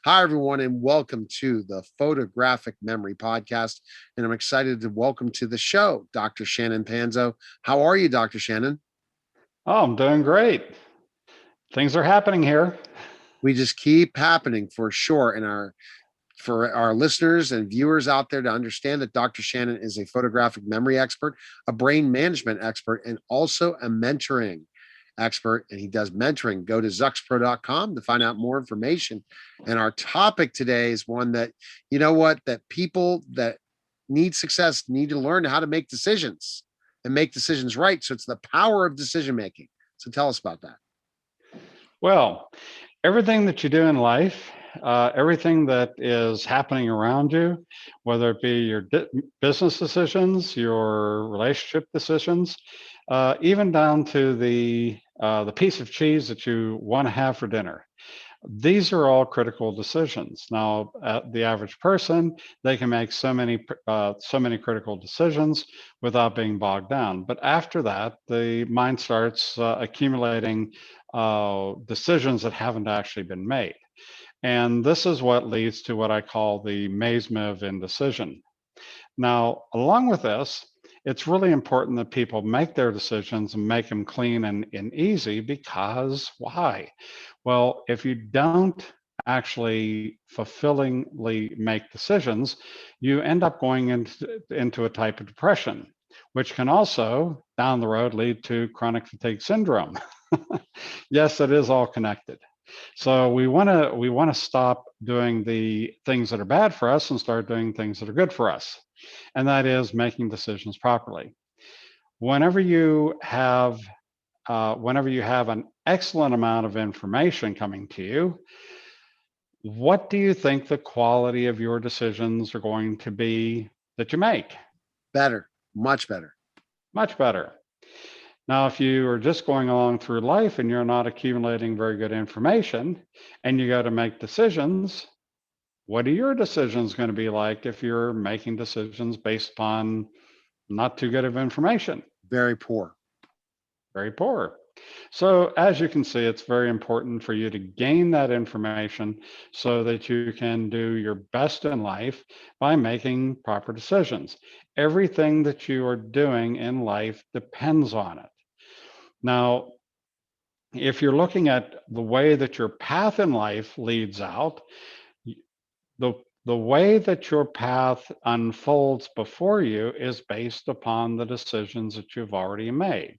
Hi, everyone, and welcome to the Photographic Memory Podcast. And I'm excited to welcome to the show Dr. Shannon Panzo. How are you, Dr. Shannon? Oh, I'm doing great. Things are happening here. We just keep happening for sure. And for our listeners and viewers out there to understand that Dr. Shannon is a photographic memory expert, a brain management expert, and also a mentoring expert. And he does mentoring. Go to zuxpro.com to find out more information. And our topic today is one that, that people that need success need to learn how to make decisions and make decisions right. So it's the power of decision making. So tell us about that. Well, everything that you do in life, everything that is happening around you, whether it be your business decisions, your relationship decisions, even down to the piece of cheese that you want to have for dinner. These are all critical decisions. Now, the average person, they can make so many critical decisions without being bogged down. But after that, the mind starts accumulating decisions that haven't actually been made. And this is what leads to what I call the Miasma of Indecision. Now, along with this, it's really important that people make their decisions and make them clean and easy because why? Well, if you don't actually fulfillingly make decisions, you end up going into a type of depression, which can also down the road lead to chronic fatigue syndrome. Yes, it is all connected. So we want to stop doing the things that are bad for us and start doing things that are good for us. And that is making decisions properly. Whenever you have whenever you have an excellent amount of information coming to you, what do you think the quality of your decisions are going to be that you make? Better, much better. Much better. Now, if you are just going along through life and you're not accumulating very good information and you got to make decisions, what are your decisions going to be like if you're making decisions based upon not too good of information? Very poor. Very poor. So, as you can see, it's very important for you to gain that information so that you can do your best in life by making proper decisions. Everything that you are doing in life depends on it. Now, if you're looking at the way that your path in life leads out, the the way that your path unfolds before you is based upon the decisions that you've already made.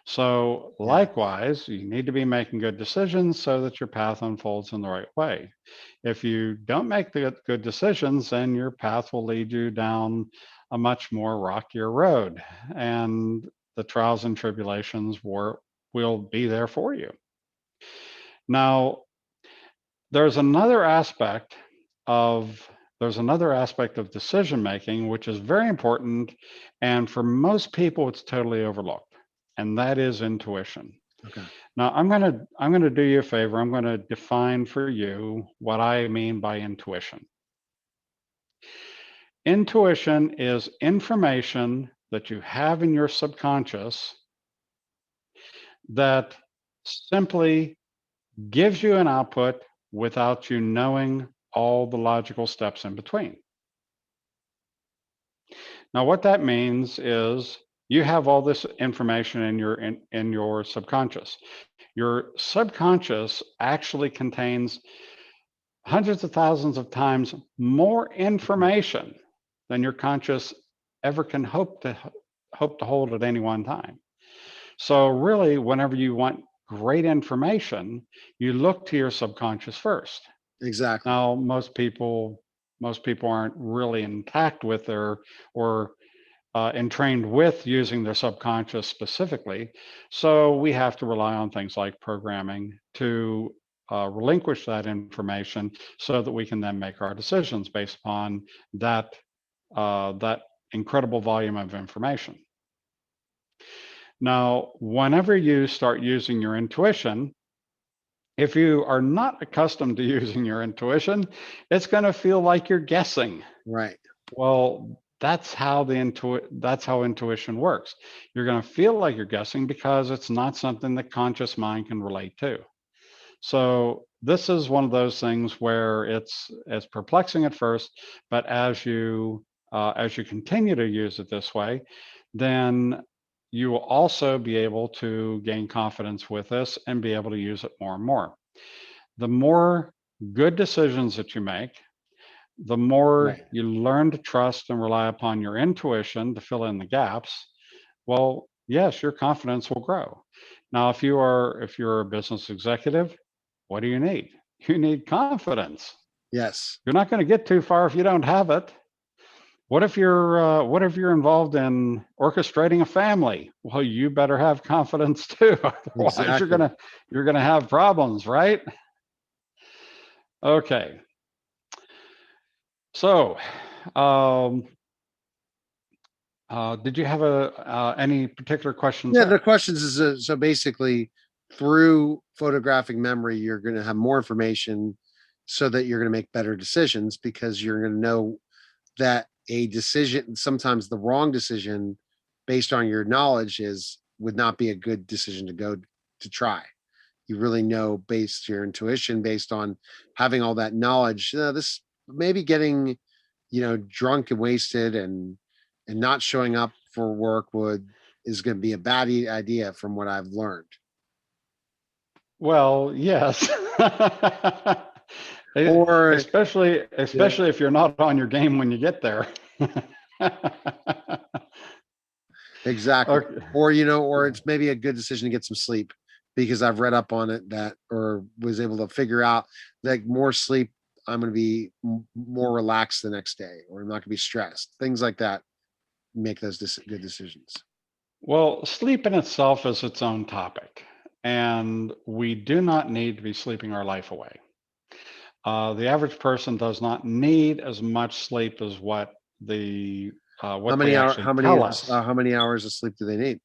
So, Yeah. likewise, you need to be making good decisions so that your path unfolds in the right way. If you don't make the good decisions, then your path will lead you down a much more rockier road, and the trials and tribulations will be there for you. Now, there's another aspect of there's another aspect of decision making which is very important, and for most people it's totally overlooked, and that is intuition. Okay. Now, I'm going to do you a favor. I'm going to define for you what I mean by intuition. Intuition is information that you have in your subconscious that simply gives you an output without you knowing all the logical steps in between. Now, what that means is you have all this information in your subconscious. Your subconscious actually contains hundreds of thousands of times more information than your conscious ever can hope to hold at any one time. So really, whenever you want great information, you look to your subconscious first. Exactly. Now, most people aren't really intact with their or entrained with using their subconscious specifically. So we have to rely on things like programming to relinquish that information so that we can then make our decisions based upon that incredible volume of information. Now, whenever you start using your intuition, if you are not accustomed to using your intuition, it's going to feel like you're guessing. Right. Well, that's how intuition works. You're going to feel like you're guessing because it's not something the conscious mind can relate to. So this is one of those things where it's perplexing at first, but as you continue to use it this way, then you will also be able to gain confidence with this and be able to use it more and more. The more good decisions that you make, the more Right. you learn to trust and rely upon your intuition to fill in the gaps, well, yes, your confidence will grow. Now, if you're a business executive, what do you need? You need confidence. Yes. You're not going to get too far if you don't have it. What if you're involved in orchestrating a family? Well, you better have confidence too. Otherwise, Exactly. you're gonna have problems, right? Okay. So, um, did you have any particular questions Yeah, the there? questions is so basically through photographic memory, you're going to have more information so that you're going to make better decisions because you're going to know that a decision, sometimes the wrong decision based on your knowledge is would not be a good decision to go to try. You really know based your intuition, based on having all that knowledge. This maybe getting, drunk and wasted and not showing up for work would is going to be a bad idea from what I've learned. Well, yes. Or yeah, Especially if you're not on your game when you get there. exactly. Okay. Or or it's maybe a good decision to get some sleep because I've read up on it that or was able to figure out that more sleep I'm going to be more relaxed the next day or I'm not going to be stressed. Things like that make those good decisions. Well, sleep in itself is its own topic, and we do not need to be sleeping our life away. The average person does not need as much sleep as what they actually tell us. How many hours of sleep do they need?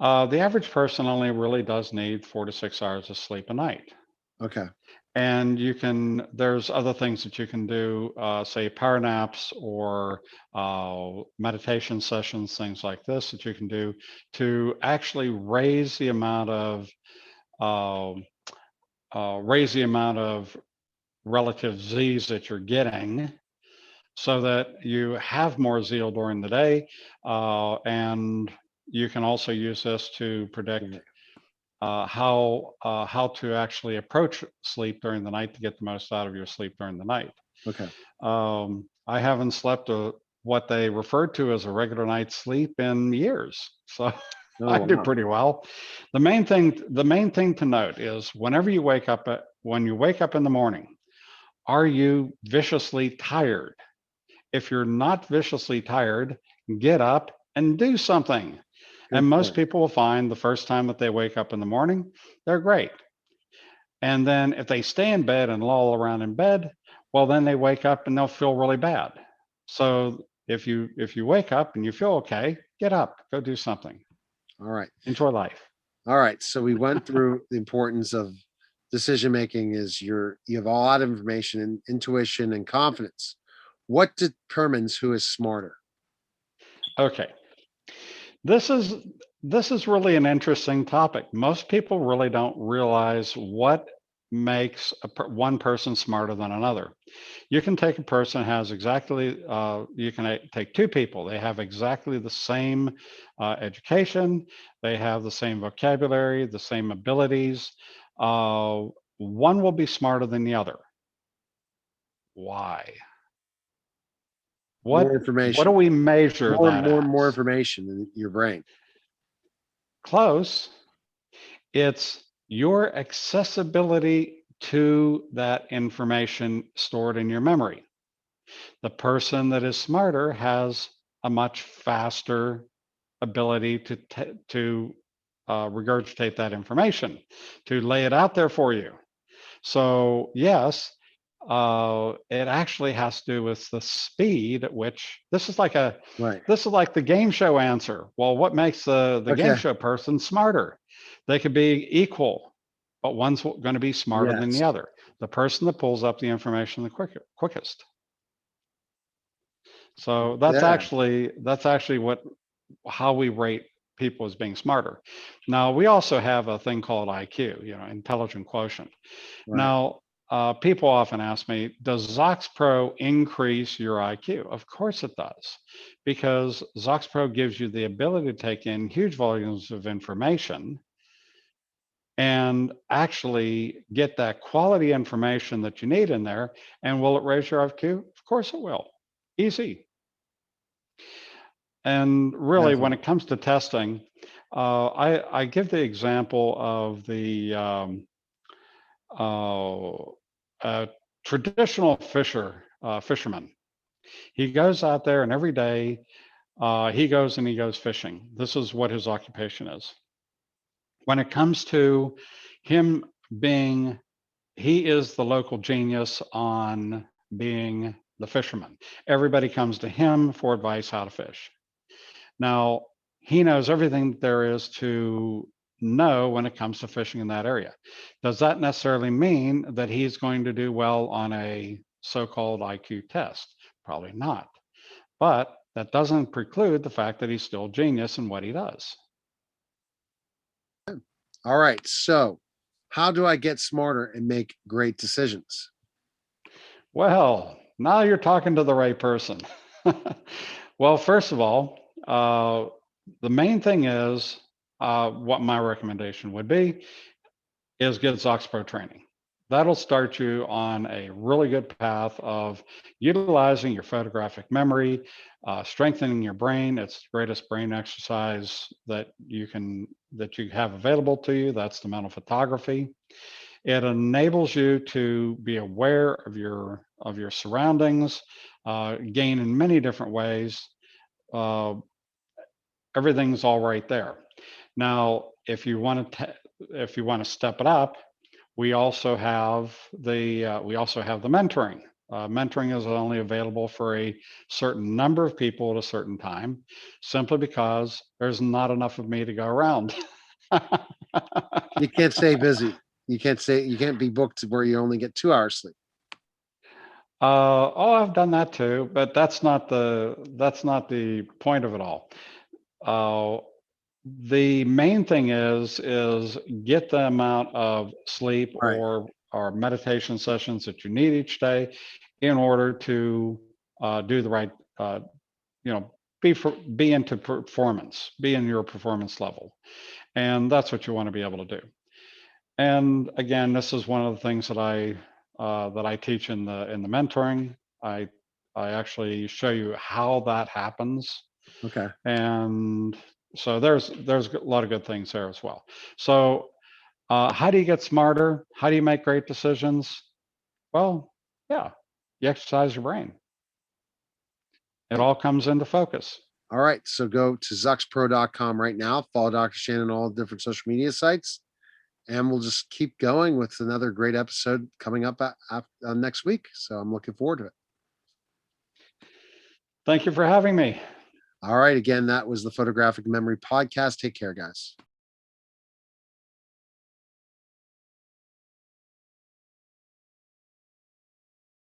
The average person only really does need 4 to 6 hours of sleep a night. Okay. And there's other things that you can do, say power naps or meditation sessions, things like this that you can do to actually uh, raise the amount of relative Z's that you're getting so that you have more zeal during the day. And you can also use this to predict Right. how to actually approach sleep during the night to get the most out of your sleep during the night. Okay. I haven't slept what they refer to as a regular night's sleep in years, so Oh I do wow. pretty well. The main thing to note is when you wake up in the morning, are you viciously tired? If you're not viciously tired, get up and do something. And Good most point. people will find the first time that they wake up in the morning, they're great. And then if they stay in bed and loll around in bed, well, then they wake up and they'll feel really bad. So if you wake up and you feel okay, get up, go do something, All right. enjoy life. All right. So we went through the importance of decision making is you have a lot of information and intuition and confidence. What determines who is smarter? Okay, this is this is really an interesting topic. Most people really don't realize what makes one person smarter than another. You can take a person who has you can take two people. They have exactly the same education. They have the same vocabulary, the same abilities. Uh, one will be smarter than the other. Why? More What do information. we measure that More as? information in your brain. Close. It's your accessibility to that information stored in your memory. The person that is smarter has a much faster ability to regurgitate that information, to lay it out there for you. So yes, it actually has to do with the speed at which Right. this is like the game show answer. Well, what makes the game Okay. show person smarter? They could be equal, but one's going to be smarter than Yes. the other. The person that pulls up the information quickest. So Yeah. that's actually what how we rate people as being smarter. Now, we also have a thing called IQ, intelligent quotient. Right. Now, people often ask me, does ZoxPro increase your IQ? Of course it does, because ZoxPro gives you the ability to take in huge volumes of information and actually get that quality information that you need in there. And will it raise your IQ? Of course it will. Easy. And really, when Definitely. it comes to testing, I give the example of the a traditional fisherman. He goes out there, and every day he goes fishing. This is what his occupation is. When it comes to him being, he is the local genius on being the fisherman. Everybody comes to him for advice how to fish. Now, he knows everything there is to know when it comes to fishing in that area. Does that necessarily mean that he's going to do well on a so called IQ test? Probably not. But that doesn't preclude the fact that he's still genius in what he does. All right. So, how do I get smarter and make great decisions? Well, now you're talking to the right person. Well, first of all, the main thing is what my recommendation would be is get ZoxPro training. That'll start you on a really good path of utilizing your photographic memory, strengthening your brain. It's the greatest brain exercise that you have available to you. That's the mental photography. It enables you to be aware of your surroundings, gain in many different ways. Uh, Everything's all right there. Now, if you want to step it up, we also have the mentoring. Mentoring is only available for a certain number of people at a certain time, simply because there's not enough of me to go around. You can't stay busy. You can't be booked where you only get 2 hours sleep. I've done that too, but that's not the point of it all. Uh, the main thing is get the amount of sleep Right. or meditation sessions that you need each day in order to do the right you know be into performance, be in your performance level, and that's what you want to be able to do. And again, this is one of the things that I teach in the mentoring. I actually show you how that happens, Okay. and so there's a lot of good things there as well. So how do you get smarter? How do you make great decisions? Well, yeah, you exercise your brain. It Right. all comes into focus. All right. So go to zuxpro.com right now. Follow Dr. Shannon on all the different social media sites. And we'll just keep going with another great episode coming up next week. So I'm looking forward to it. Thank you for having me. All right. Again, that was the Photographic Memory Podcast. Take care, guys.